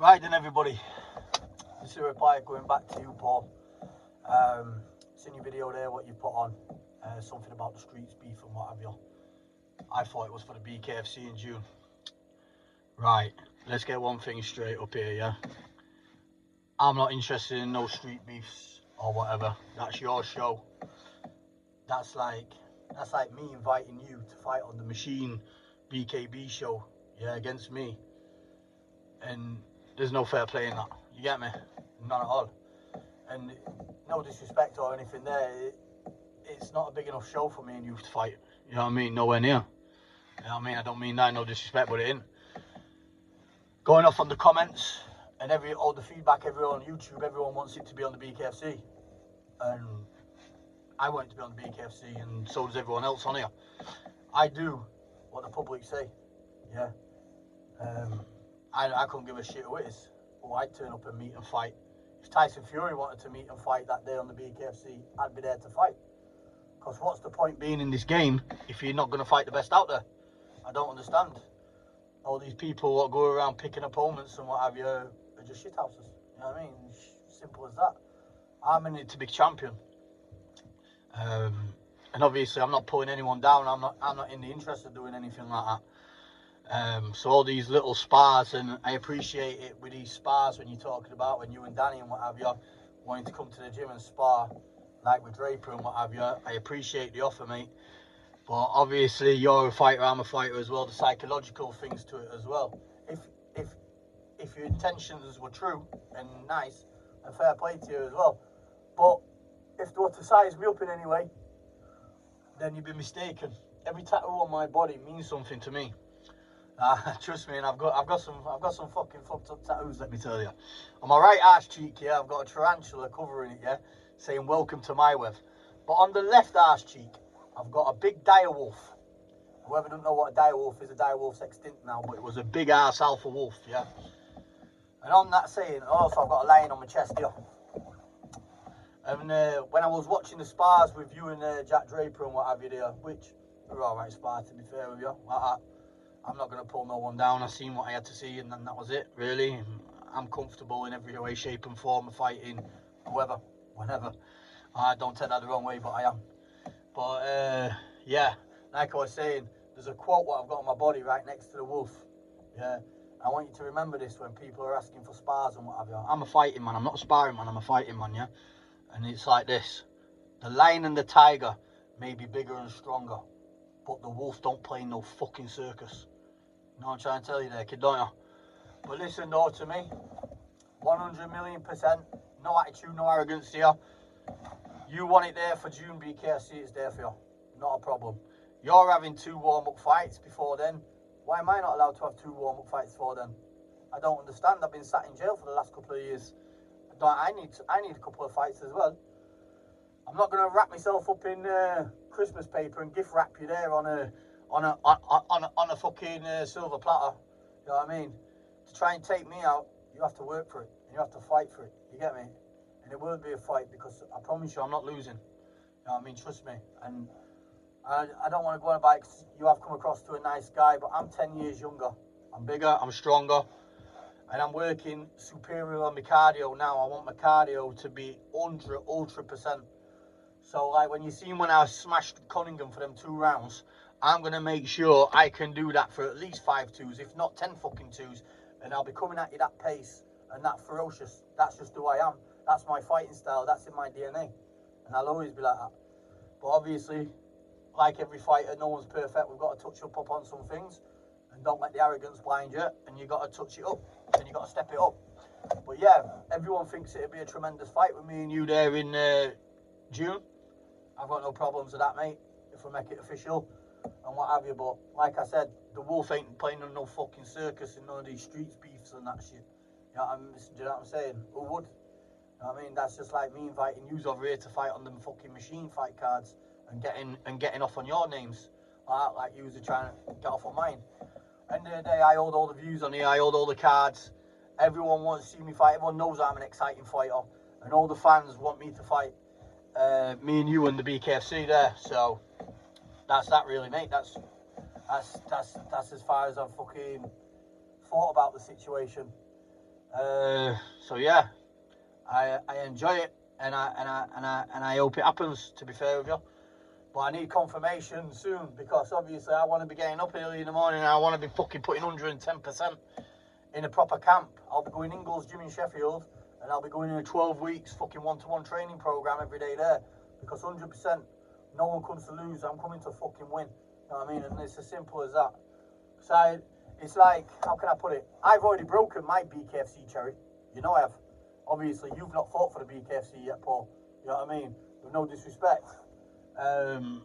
Right then, everybody. This is a reply going back to you, Paul. Seen your video there, what you put on, something about the streets beef and what have you. I thought it was for the BKFC in June. Right, let's get one thing straight up here, yeah? I'm not interested in no street beefs or whatever. That's your show. That's like me inviting you to fight on the Machine BKB show, yeah, against me. And there's no fair play in that. You get me? None at all. And no disrespect or anything there, it's not a big enough show for me and you to fight. You know what I mean? Nowhere near. You know what I mean? I don't mean that, no disrespect, but it ain't. Going off on the comments and all the feedback, everyone on YouTube, everyone wants it to be on the BKFC. And I want it to be on the BKFC, and so does everyone else on here. I do what the public say, yeah. I couldn't give a shit who it is, but I'd turn up and meet and fight. If Tyson Fury wanted to meet and fight that day on the BKFC, I'd be there to fight. Because what's the point being in this game if you're not going to fight the best out there? I don't understand. All these people that go around picking opponents and what have you are just shithouses. You know what I mean? Simple as that. I'm in it to be champion. And obviously I'm not pulling anyone down. I'm not in the interest of doing anything like that. So all these little spars, and I appreciate it with these spars when you're talking about when you and Danny and what have you wanting to come to the gym and spar like with Draper and what have you. I appreciate the offer, mate, but obviously you're a fighter, I'm a fighter as well. The psychological things to it as well. If your intentions were true and nice, and fair play to you as well, but if they were to size me up in any way, then you'd be mistaken. Every tattoo on my body means something to me. Trust me, and I've got some fucking fucked up tattoos, let me tell you. On my right arse cheek here, I've got a tarantula covering it, yeah, saying welcome to my web. But on the left arse cheek, I've got a big dire wolf. Whoever doesn't know what a dire wolf is, a dire wolf's extinct now, but it was a big arse alpha wolf, yeah. And on that saying, also I've got a lion on my chest here. And when I was watching the spars with you and Jack Draper and what have you there, which were alright spars to be fair with you, I'm not going to pull no one down. I seen what I had to see and then that was it, really. I'm comfortable in every way, shape and form of fighting whoever, whenever. I don't take that the wrong way, but I am. But yeah, like I was saying, there's a quote what I've got on my body right next to the wolf. Yeah, I want you to remember this when people are asking for spars and what have you. I'm a fighting man, I'm not a sparring man, I'm a fighting man, yeah. And it's like this: the lion and the tiger may be bigger and stronger, but the wolf don't play no fucking circus. You know what I'm trying to tell you there, kid, don't you? But listen though to me, 100,000,000%, no attitude, no arrogance here. You want it there for June BKFC, it's there for you. Not a problem. You're having 2 warm-up fights before then. Why am I not allowed to have 2 warm-up fights before then? I don't understand. I've been sat in jail for the last couple of years. I need a couple of fights as well. I'm not going to wrap myself up in Christmas paper and gift wrap you there on a fucking silver platter. You know what I mean? To try and take me out, you have to work for it. And you have to fight for it. You get me? And it will be a fight because I promise you I'm not losing. You know what I mean? Trust me. And I don't want to go on about it because you have come across to a nice guy, but I'm 10 years younger. I'm bigger, I'm stronger. And I'm working superior on my cardio now. I want my cardio to be ultra%. So like when you see when I smashed Cunningham for them 2 rounds, I'm going to make sure I can do that for at least 5 2s, if not 10 fucking 2s. And I'll be coming at you that pace and that ferocious. That's just who I am. That's my fighting style. That's in my DNA. And I'll always be like that. But obviously, like every fighter, no one's perfect. We've got to touch up on some things. And don't let the arrogance blind you. And you got to touch it up. And you got to step it up. But yeah, everyone thinks it'll be a tremendous fight with me and you there in June. I've got no problems with that, mate, if we make it official and what have you. But like I said, the wolf ain't playing on no fucking circus and none of these streets beefs and that shit. You know what do you know what I'm saying? Who would? You know what I mean? That's just like me inviting you over here to fight on them fucking machine fight cards and getting off on your names. Like you are trying to get off on mine. End of the day, I hold all the views on here, I hold all the cards. Everyone wants to see me fight, everyone knows I'm an exciting fighter. And all the fans want me to fight me and you and the BKFC there. So that's that really, mate. That's as far as I've fucking thought about the situation. So yeah, I enjoy it, and I hope it happens. To be fair with you, but I need confirmation soon, because obviously I want to be getting up early in the morning. And I want to be fucking putting 110% in a proper camp. I'll be going Ingles Gym in Sheffield, and I'll be going in a 12 weeks fucking one-to-one training program every day there, because 100%, no one comes to lose. I'm coming to fucking win. You know what I mean? And it's as simple as that. So it's like, how can I put it? I've already broken my BKFC cherry. You know I have. Obviously, you've not fought for the BKFC yet, Paul. You know what I mean? With no disrespect. And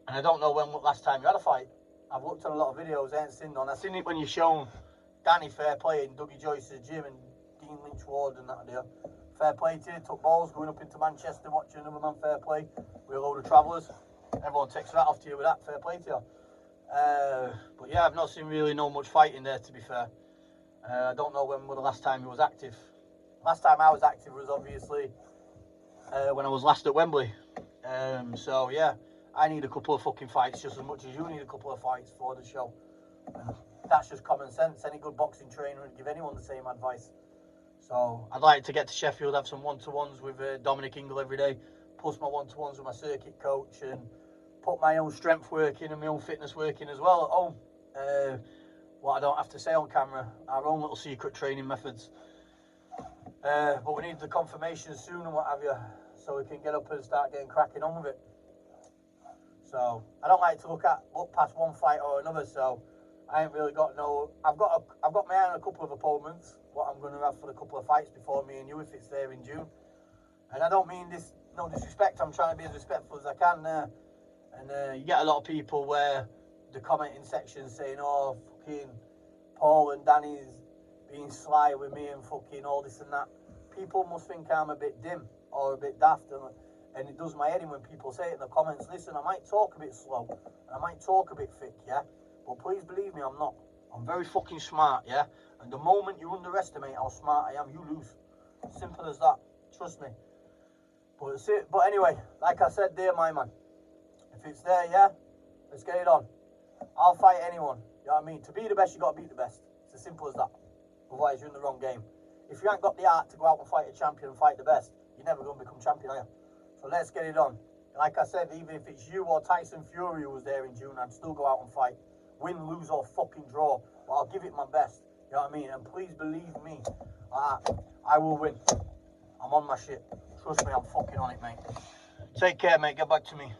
I don't know when last time you had a fight. I've looked at a lot of videos, I ain't seen none. I've seen it when you've shown Danny fair play in Dougie Joyce's gym and Dean Lynch Ward and that deal. Fair play to you. Took balls going up into Manchester watching another man fair play with a load of travellers. Everyone takes that off to you with that. Fair play to you. But yeah, I've not seen really no much fighting there, to be fair. I don't know when was the last time he was active. Last time I was active was obviously when I was last at Wembley. So yeah, I need a couple of fucking fights just as much as you need a couple of fights for the show. And that's just common sense. Any good boxing trainer would give anyone the same advice. So I'd like to get to Sheffield, have some one-to-ones with Dominic Ingle every day, plus my one-to-ones with my circuit coach, and put my own strength work in and my own fitness work in as well at home. What I don't have to say on camera, our own little secret training methods. But we need the confirmation soon and what have you, so we can get up and start getting cracking on with it. So I don't like to look past one fight or another. So I ain't really got no. I've got my eye on a couple of opponents. What I'm going to have for the couple of fights before me and you, if it's there in June. And I don't mean this, no disrespect. I'm trying to be as respectful as I can. And you get a lot of people where the commenting section saying, "Oh, fucking Paul and Danny's being sly with me and fucking all this and that." People must think I'm a bit dim or a bit daft, and it does my head in when people say it in the comments. Listen, I might talk a bit slow, and I might talk a bit thick, yeah? But please believe me, I'm not. I'm very fucking smart, yeah? And the moment you underestimate how smart I am, you lose. Simple as that. Trust me. But it's it. But anyway, like I said there, my man. If it's there, yeah? Let's get it on. I'll fight anyone. You know what I mean? To be the best, you got to beat the best. It's as simple as that. Otherwise, you're in the wrong game. If you ain't got the art to go out and fight a champion and fight the best, you're never going to become champion, are you? So let's get it on. Like I said, even if it's you or Tyson Fury who was there in June, I'd still go out and fight. Win, lose, or fucking draw. But I'll give it my best. You know what I mean? And please believe me, I will win. I'm on my shit. Trust me, I'm fucking on it, mate. Take care, mate. Get back to me.